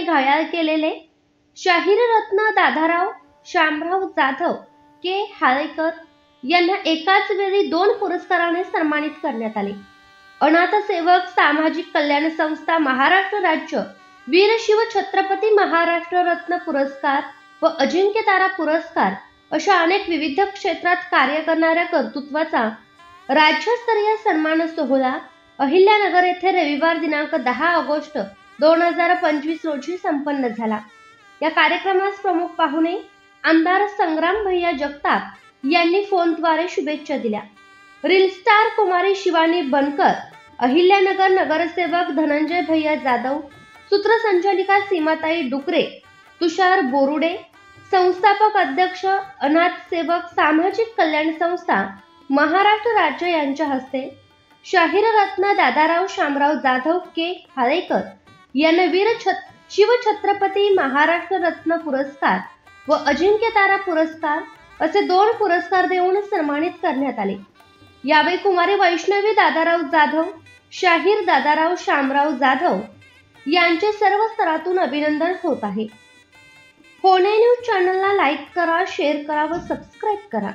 घायाळ केलेले शाहीररत्न दादाराव शामराव जाधव के हाळेकर यांना एकाच वेळी 2 पुरस्काराने सन्मानित करण्यात आले. अनाथ सेवक सामाजिक कल्याण संस्था महाराष्ट्र राज्य वीर शिव छत्रपती महाराष्ट्र रत्न पुरस्कार व अजिंक्यतारा पुरस्कार अशा अनेक विविध क्षेत्रात कार्य करणाऱ्या कर्तृत्वाचा राज्यस्तरीय सन्मान सोहळा अहिल्यानगर येथे रविवार दिनांक 10 ऑगस्ट 2025 रोजी संपन्न झाला. या कार्यक्रमास प्रमुख पाहुणे आमदार संग्राम भैया जगताप यांनी फोनद्वारे शुभेच्छा दिल्या. रील स्टार कुमारी शिवानी बनकर, अहिल्यानगर नगरसेवक धनंजय भैया जाधव, सूत्रसंचालिका सीमाताई डुकरे, तुषार बोरुडे, संस्थापक अध्यक्ष अनाथ सेवक सामाजिक कल्याण संस्था महाराष्ट्र राज्य यांच्या हस्ते शाहीररत्न दादाराव शामराव जाधव के हाळेकर यांना वीर शिव छत्रपती महाराष्ट्र रत्न पुरस्कार व अजिंक्यतारा पुरस्कार असे 2 पुरस्कार देऊन सन्मानित करण्यात आले. यावेळी कुमारी वैष्णवी दादाराव जाधव, शाहीर दादाराव शामराव जाधव यांचे सर्व स्तरातून अभिनंदन होत आहे. पुणे न्यूज चॅनलला लाईक करा, शेअर करा व सबस्क्राईब करा.